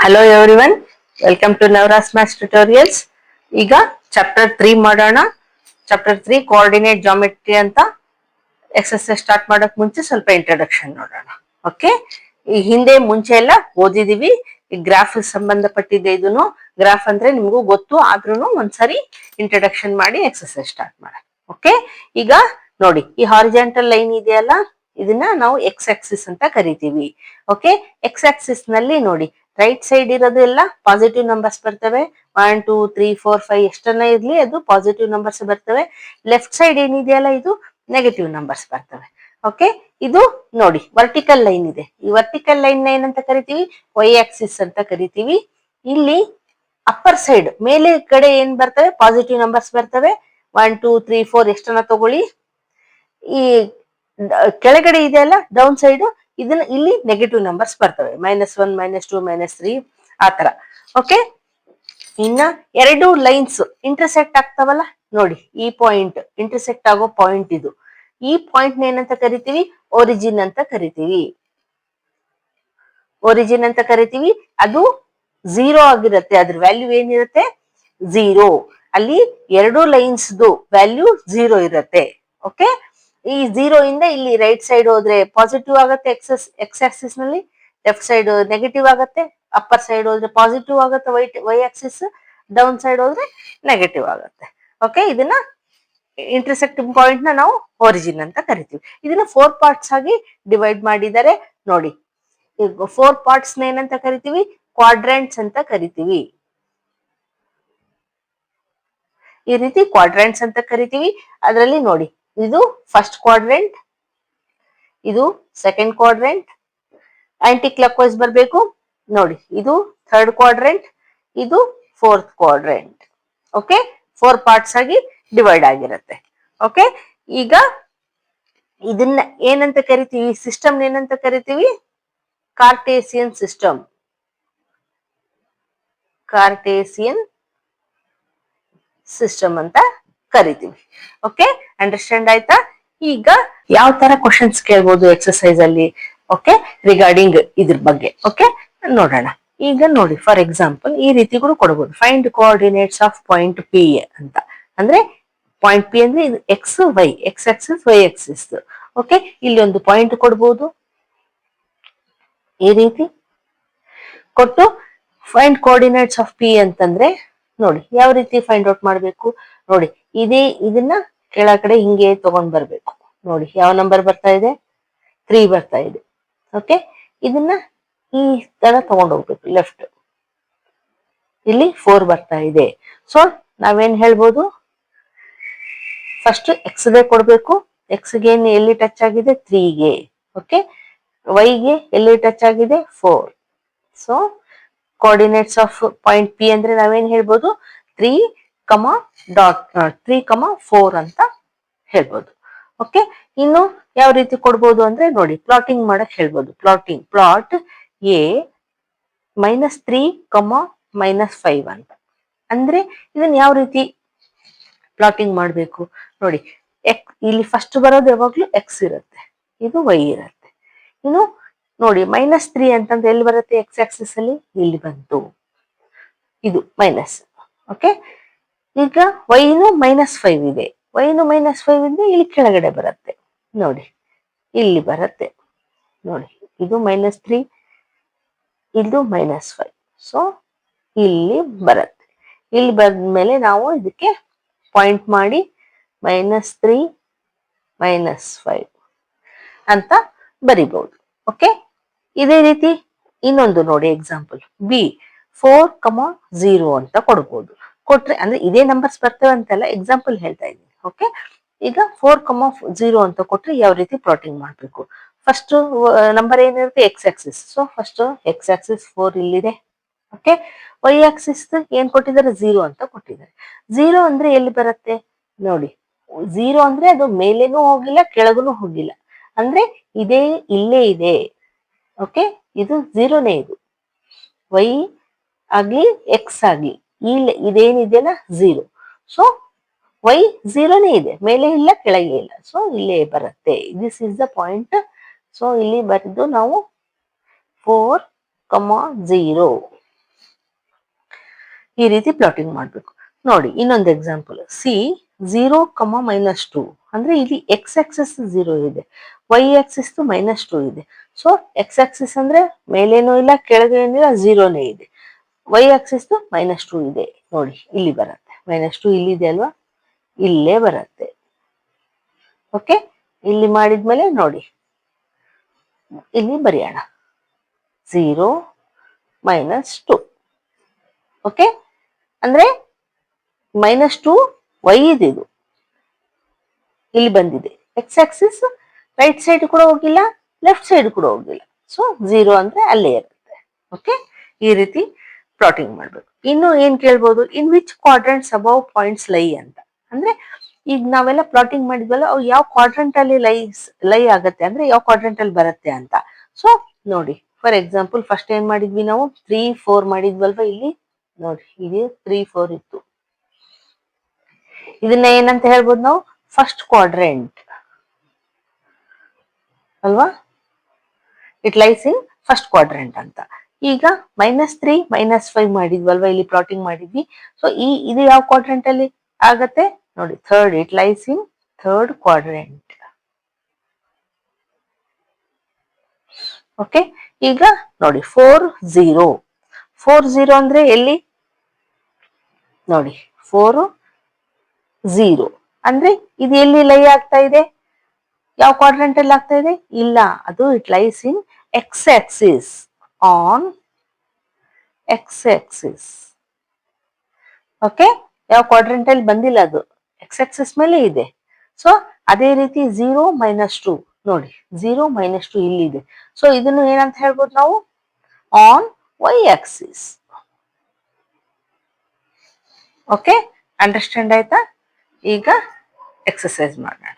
Hello everyone, welcome to Navras maths tutorials. ಈಗ chapter 3 ಮಾಡೋಣ. Chapter 3 coordinate geometry ಅಂತ exercise start ಮಾಡೋಕ್ ಮುಂಚೆ ಸ್ವಲ್ಪ ಇಂಟ್ರೊಡಕ್ಷನ್ ನೋಡೋಣ. ಓಕೆ, ಈ ಹಿಂದೆ ಮುಂಚೆ ಎಲ್ಲ ಓದಿದೀವಿ. ಈ ಗ್ರಾಫ್ ಸಂಬಂಧಪಟ್ಟಿದೆ. ಇದನ್ನು ಗ್ರಾಫ್ ಅಂದ್ರೆ ನಿಮಗೂ ಗೊತ್ತು, ಆದ್ರೂ ಒಂದ್ಸರಿ ಇಂಟ್ರೊಡಕ್ಷನ್ ಮಾಡಿ ಎಕ್ಸರ್ಸೈಸ್ ಸ್ಟಾರ್ಟ್ ಮಾಡೋಣ. ಓಕೆ, ಈಗ ನೋಡಿ, ಈ ಹಾರಿಜಾಂಟಲ್ ಲೈನ್ ಇದೆಯಲ್ಲ, ಇದನ್ನ ನಾವು ಎಕ್ಸ್ ಆಕ್ಸಿಸ್ ಅಂತ ಕರಿತೀವಿ. ಓಕೆ, ಎಕ್ಸ್ ಆಕ್ಸಿಸ್ ನಲ್ಲಿ ನೋಡಿ, ರೈಟ್ ಸೈಡ್ ಇರೋದು ಎಲ್ಲ ಪಾಸಿಟಿವ್ ನಂಬರ್ಸ್ ಬರ್ತವೆ. 1 2 3 4 5 ಎಷ್ಟನ್ನ ಇರ್ಲಿ ಅದು ಪಾಸಿಟಿವ್ ನಂಬರ್ಸ್ ಬರ್ತವೆ. ಲೆಫ್ಟ್ ಸೈಡ್ ಏನಿದೆಯಲ್ಲ ಇದು ನೆಗೆಟಿವ್ ನಂಬರ್ಸ್ ಬರ್ತವೆ. ಓಕೆ, ಇದು ನೋಡಿ ವರ್ಟಿಕಲ್ ಲೈನ್ ಇದೆ. ಈ ವರ್ಟಿಕಲ್ ಲೈನ್ ಏನಂತ ಕರಿತೀವಿ? ವೈ ಆಕ್ಸಿಸ್ ಅಂತ ಕರಿತೀವಿ. ಇಲ್ಲಿ ಅಪ್ಪರ್ ಸೈಡ್ ಮೇಲೆ ಕಡೆ ಏನ್ ಬರ್ತವೆ? ಪಾಸಿಟಿವ್ ನಂಬರ್ಸ್ ಬರ್ತವೆ. 1 2 3 4 ಎಷ್ಟನ್ನ ತಗೊಳ್ಳಿ. ಈ ಕೆಳಗಡೆ ಇದೆ ಅಲ್ಲ ಡೌನ್ ಸೈಡ್, ಇದನ್ನ ಇಲ್ಲಿ ನೆಗೆಟಿವ್ ನಂಬರ್ಸ್ ಬರ್ತವೆ. -1 -2 -3 ಆತರ. ಓಕೆ, ಇನ್ನ ಎರಡು ಲೈನ್ಸ್ ಇಂಟರ್ಸೆಕ್ಟ್ ಆಗ್ತಾವಲ್ಲ ನೋಡಿ, ಈ ಪಾಯಿಂಟ್ ಇಂಟರ್ಸೆಕ್ಟ್ ಆಗೋ ಪಾಯಿಂಟ್ ಇದು. ಈ ಪಾಯಿಂಟ್ ಏನಂತ ಕರಿತೀವಿ? ಒರಿಜಿನ್ ಅಂತ ಕರಿತೀವಿ. ಒರಿಜಿನ್ ಅಂತ ಕರಿತೀವಿ. ಅದು 0 ಆಗಿರುತ್ತೆ. ಅದ್ರ ವ್ಯಾಲ್ಯೂ ಏನಿರುತ್ತೆ? 0. ಅಲ್ಲಿ ಎರಡು ಲೈನ್ಸ್ ವ್ಯಾಲ್ಯೂ 0 ಇರುತ್ತೆ. ಓಕೆ, ಈ 0 ಇಂದ ಇಲ್ಲಿ ರೈಟ್ ಸೈಡ್ ಹೋದ್ರೆ ಪಾಸಿಟಿವ್ ಆಗುತ್ತೆ ಎಕ್ಸ್ ಆಕ್ಸಿಸ್ ನಲ್ಲಿ, ಲೆಫ್ಟ್ ಸೈಡ್ ನೆಗೆಟಿವ್ ಆಗುತ್ತೆ. ಅಪ್ಪರ್ ಸೈಡ್ ಹೋದ್ರೆ ಪಾಸಿಟಿವ್ ಆಗುತ್ತೆ ವೈ ಆಕ್ಸಿಸ್, ಡೌನ್ ಸೈಡ್ ಹೋದ್ರೆ ನೆಗೆಟಿವ್ ಆಗುತ್ತೆ. ಓಕೆ, ಇದನ್ನ ಇಂಟರ್ಸೆಕ್ಟಿಂಗ್ ಪಾಯಿಂಟ್ ನ ನಾವು ಒರಿಜಿನ್ ಅಂತ ಕರಿತೀವಿ. ಇದನ್ನ 4 ಪಾರ್ಟ್ಸ್ ಆಗಿ ಡಿವೈಡ್ ಮಾಡಿದ್ದಾರೆ ನೋಡಿ. ಈಗ 4 ಪಾರ್ಟ್ಸ್ ಏನಂತ ಕರಿತೀವಿ? ಕ್ವಾಡ್ರೆಂಟ್ಸ್ ಅಂತ ಕರಿತೀವಿ. ಈ ರೀತಿ ಕ್ವಾಡ್ರೆಂಟ್ಸ್ ಅಂತ ಕರಿತೀವಿ. ಅದರಲ್ಲಿ ನೋಡಿ, ಇದು ಫಸ್ಟ್ ಕ್ವಾಡ್ರೆಂಟ್, ಇದು second quadrant, anticlockwise ಬರಬೇಕು ನೋಡಿ. ಇದು ಥರ್ಡ್ ಕ್ವಾಡ್ರೆಂಟ್, ಇದು ಫೋರ್ತ್ ಕ್ವಾಡ್ರೆಂಟ್. ಓಕೆ, 4 ಪಾರ್ಟ್ಸ್ ಆಗಿ ಡಿವೈಡ್ ಆಗಿರುತ್ತೆ. ಓಕೆ, ಈಗ ಇದನ್ನ ಏನಂತ ಕರಿತೀವಿ? ಸಿಸ್ಟಮ್ ಏನಂತ ಕರಿತೀವಿ? ಕಾರ್ಟೇಸಿಯನ್ ಸಿಸ್ಟಮ್. ಕಾರ್ಟೇಸಿಯನ್ ಸಿಸ್ಟಮ್ ಅಂತ ಕರಿತೀವಿ. ಓಕೆ, ಅಂಡರ್ಸ್ಟ್ಯಾಂಡ್ ಆಯ್ತಾ? ಈಗ ಯಾವ ತರ ಕ್ವಶನ್ಸ್ ಕೇಳ್ಬೋದು ಎಕ್ಸರ್ಸೈಸ್ ಅಲ್ಲಿ? ಓಕೆ, ರಿಗಾರ್ಡಿಂಗ್ ಇದ್ರ ಬಗ್ಗೆ ಓಕೆ ನೋಡೋಣ. ಈಗ ನೋಡಿ, ಫಾರ್ ಎಕ್ಸಾಂಪಲ್ ಈ ರೀತಿ ಕೂಡ ಕೊಡಬಹುದು. Find coordinates of point P ಅಂತ. ಅಂದ್ರೆ ಪಾಯಿಂಟ್ ಪಿ ಅಂದ್ರೆ ಇದು X Y, X axis Y axis. Okay, ಇಲ್ಲಿ ಒಂದು ಪಾಯಿಂಟ್ ಕೊಡ್ಬೋದು ಈ ರೀತಿ ಕೊಟ್ಟು ಫೈಂಡ್ ಕೋಆರ್ಡಿನೇಟ್ಸ್ ಆಫ್ ಪಿ ಅಂತಂದ್ರೆ ನೋಡಿ ಯಾವ ರೀತಿ ಫೈಂಡ್ ಔಟ್ ಮಾಡ್ಬೇಕು ನೋಡಿ. ಇದನ್ನ ಕೆಳಗಡೆ ಹಿಂಗೆ ತಗೊಂಡ್ ಬರ್ಬೇಕು ನೋಡಿ. ಯಾವ ನಂಬರ್ ಬರ್ತಾ ಇದೆ? 3 ಬರ್ತಾ ಇದೆ. ಓಕೆ, ಇದನ್ನ ಈ ತರ ತಗೊಂಡ್ ಹೋಗ್ಬೇಕು ಲೆಫ್ಟ್. ಇಲ್ಲಿ 4 ಬರ್ತಾ ಇದೆ. ಸೊ ನಾವೇನ್ ಹೇಳ್ಬೋದು? ಫಸ್ಟ್ ಎಕ್ಸ್ ಗೆ ಕೊಡ್ಬೇಕು. ಎಕ್ಸ್ ಗೆ ಎಲ್ಲಿ ಟಚ್ ಆಗಿದೆ? 3 ಗೆ. ಓಕೆ, ವೈ ಗೆ ಎಲ್ಲಿ ಟಚ್ ಆಗಿದೆ? 4. So coordinates of point P ಅಂದ್ರೆ ನಾವೇನ್ ಹೇಳ್ಬೋದು? 3, 4 ಅಂತ ಹೇಳ್ಬೋದು. ಓಕೆ, ಇನ್ನು ಯಾವ ರೀತಿ ಕೊಡ್ಬೋದು ಅಂದ್ರೆ ನೋಡಿ, ಪ್ಲಾಟಿಂಗ್ ಮಾಡಕ್ ಹೇಳ್ಬೋದು. ಪ್ಲಾಟ್ ಎ -3, -5 ಅಂತ. ಅಂದ್ರೆ ಇದನ್ನ ಯಾವ ರೀತಿ ಪ್ಲಾಟಿಂಗ್ ಮಾಡ್ಬೇಕು ನೋಡಿ. ಇಲ್ಲಿ ಫಸ್ಟ್ ಬರೋದು ಯಾವಾಗ್ಲೂ ಎಕ್ಸ್ ಇರುತ್ತೆ, ಇದು ವೈ ಇರುತ್ತೆ. ಇನ್ನು ನೋಡಿ -3 ಅಂತಂದ್ರೆ ಎಲ್ಲಿ ಬರುತ್ತೆ? ಎಕ್ಸ್ ಆಕ್ಸಿಸ್ ಅಲ್ಲಿ ಇಲ್ಲಿ ಬಂತು, ಇದು ಮೈನಸ್. ಓಕೆ, ಈಗ ವೈನು -5 ಇದೆ. ವೈನು -5 ಇದೆ, ಇಲ್ಲಿ ಕೆಳಗಡೆ ಬರುತ್ತೆ ನೋಡಿ, ಇಲ್ಲಿ ಬರುತ್ತೆ ನೋಡಿ. ಇದು -3, ಇದು -5. ಸೊ ಇಲ್ಲಿ ಬರುತ್ತೆ. ಇಲ್ಲಿ ಬಂದ್ಮೇಲೆ ನಾವು ಇದಕ್ಕೆ ಪಾಯಿಂಟ್ ಮಾಡಿ -3 -5 ಅಂತ ಬರಿಬಹುದು. ಓಕೆ, ಇದೇ ರೀತಿ ಇನ್ನೊಂದು ನೋಡಿ ಎಕ್ಸಾಂಪಲ್ ಬಿ 4, 0 ಅಂತ ಕೊಡ್ಬೋದು. ಕೊಟ್ರೆ ಅಂದ್ರೆ ಇದೇ ನಂಬರ್ಸ್ ಬರ್ತವೆ ಅಂತಲ್ಲ, ಎಕ್ಸಾಂಪಲ್ ಹೇಳ್ತಾ ಇದ್ದೀನಿ. ಓಕೆ, ಈಗ 4, 0 ಅಂತ ಕೊಟ್ರೆ ಯಾವ ರೀತಿ ಪ್ಲಾಟಿಂಗ್ ಮಾಡ್ಬೇಕು? ಫಸ್ಟ್ ನಂಬರ್ ಏನಿರುತ್ತೆ? X Axis. So first X Axis 4 ಇಲ್ಲಿದೆ. ಓಕೆ, ವೈ ಆಕ್ಸಿಸ್ ಏನ್ ಕೊಟ್ಟಿದ್ದಾರೆ? 0 ಅಂತ ಕೊಟ್ಟಿದ್ದಾರೆ. 0 ಅಂದ್ರೆ ಎಲ್ಲಿ ಬರುತ್ತೆ ನೋಡಿ. 0 ಅಂದ್ರೆ ಅದು ಮೇಲೇನೂ ಹೋಗಿಲ್ಲ, ಕೆಳಗೂ ಹೋಗಿಲ್ಲ. ಅಂದ್ರೆ ಇಲ್ಲೇ ಇದೆ. ಓಕೆ, ಇದು 0ನೇ. ಇದು ವೈ ಆಗ್ಲಿ ಎಕ್ಸ್ ಆಗ್ಲಿ ಇದೇನಿದೆಯಲ್ಲ 0. ಸೊ ವೈ 0ನೇ ಇದೆ, ಮೇಲೆ ಇಲ್ಲ ಕೆಳಗೆ ಇಲ್ಲ. ಸೊ ಇಲ್ಲೇ ಬರುತ್ತೆ. This is the point. So ಇಲ್ಲಿ ಬರೆದು ನಾವು 4, 0 ಈ ರೀತಿ ಪ್ಲಾಟಿಂಗ್ ಮಾಡ್ಬೇಕು. ನೋಡಿ ಇನ್ನೊಂದು ಎಕ್ಸಾಂಪಲ್, ಸಿ 0, -2 ಅಂದ್ರೆ ಇಲ್ಲಿ ಎಕ್ಸ್ ಆಕ್ಸಿಸ್ 0 ಇದೆ, ವೈ ಆಕ್ಸಿಸ್ -2 ಇದೆ. ಸೊ ಎಕ್ಸ್ ಆಕ್ಸಿಸ್ ಅಂದ್ರೆ ಮೇಲೇನೂ ಇಲ್ಲ ಕೆಳಗೆ ಏನಿಲ್ಲ, 0ನೇ ಇದೆ. ವೈ ಆಕ್ಸಿಸ್ -2 ಇದೆ, ನೋಡಿ ಇಲ್ಲಿ ಬರುತ್ತೆ. -2 ಇಲ್ಲಿದೆ ಅಲ್ವಾ, ಇಲ್ಲೇ ಬರುತ್ತೆ. ಓಕೆ, ಇಲ್ಲಿ ಮಾಡಿದ್ಮೇಲೆ ನೋಡಿ ಇಲ್ಲಿ ಬರೆಯೋಣ 0, -2. ಓಕೆ, ಅಂದ್ರೆ -2 ವೈ ಇದು ಇಲ್ಲಿ ಬಂದಿದೆ. ಎಕ್ಸ್ ಆಕ್ಸಿಸ್ ರೈಟ್ ಸೈಡ್ ಕೂಡ ಹೋಗಿಲ್ಲ, ಲೆಫ್ಟ್ ಸೈಡ್ ಕೂಡ ಹೋಗಿಲ್ಲ. ಸೊ 0 ಅಂದ್ರೆ ಅಲ್ಲೇ ಇರುತ್ತೆ. ಓಕೆ, ಈ ರೀತಿ ಪ್ಲಾಟಿಂಗ್ ಮಾಡ್ಬೇಕು. ಇನ್ನು ಏನ್ ಕೇಳ್ಬೋದು, ಇನ್ ವಿಚ್ ಕ್ವಾಡ್ರೆಂಟ್ಸ್ ಅಬೌವ್ ಪಾಯಿಂಟ್ಸ್ ಲೈ ಅಂತ. ಅಂದ್ರೆ ಈಗ ನಾವೆಲ್ಲ ಪ್ಲಾಟಿಂಗ್ ಮಾಡಿದ್ವಲ್ಲ, ಅವು ಯಾವ ಕ್ವಾಡ್ರೆಂಟ್ ಅಲ್ಲಿ ಲೈ ಆಗತ್ತೆ ಅಂದ್ರೆ ಯಾವ ಕ್ವಾಡ್ರೆಂಟ್ ಅಲ್ಲಿ ಬರುತ್ತೆ ಅಂತ. ಸೊ ನೋಡಿ, ಫಾರ್ ಎಕ್ಸಾಂಪಲ್ ಫಸ್ಟ್ ಏನ್ ಮಾಡಿದ್ವಿ ನಾವು, 3, 4 ಮಾಡಿದ್ವಲ್ವಾ. ಇಲ್ಲಿ ನೋಡಿ, ಇಲ್ಲಿ 3, 4 ಇತ್ತು. ಇದನ್ನ ಏನಂತ ಹೇಳ್ಬೋದು ನಾವು, ಫಸ್ಟ್ ಕ್ವಾಡ್ರೆಂಟ್ ಅಲ್ವಾ, it lies in first quadrant ಅಂತ. ಈಗ -3, -5 ಮಾಡಿದ್ವಲ್ವಾ, ಇಲ್ಲಿ ಪ್ಲಾಟಿಂಗ್ ಮಾಡಿದ್ವಿ. ಸೊ ಇದು ಯಾವ ಕ್ವಾಡ್ರೆಂಟ್ ಅಲ್ಲಿ ಆಗತ್ತೆ ನೋಡಿ, third, it lies in third quadrant. Okay, ಈಗ ನೋಡಿ 4, 0 ಅಂದ್ರೆ ಎಲ್ಲಿ ನೋಡಿ, 4, 0 ಅಂದ್ರೆ ಇದು ಎಲ್ಲಿ ಲೈ ಆಗ್ತಾ ಇದೆ, ಯಾವ ಕ್ವಾಡ್ರೆಂಟ್ ಅಲ್ಲಿ ಆಗ್ತಾ ಇದೆ, ಇಲ್ಲ, ಅದು it lies in X Axis, on X Axis. Okay, ಯಾವ ಕ್ವಾಡ್ರೆಂಟ್ ಅಲ್ಲಿ ಬಂದಿಲ್ಲ, ಅದು ಎಕ್ಸ್ ಆಕ್ಸಿಸ್ ಮೇಲೆ ಇದೆ. ಸೊ ಅದೇ ರೀತಿ 0, -2 ನೋಡಿ, 0, -2 ಇಲ್ಲಿದೆ. ಸೊ ಇದನ್ನು ಏನಂತ ಹೇಳ್ಬೋದು ನಾವು, on Y axis. Okay, understand ಆಯ್ತಾ? ಈಗ ಎಕ್ಸರ್ಸೈಸ್ ಮಾಡೋಣ.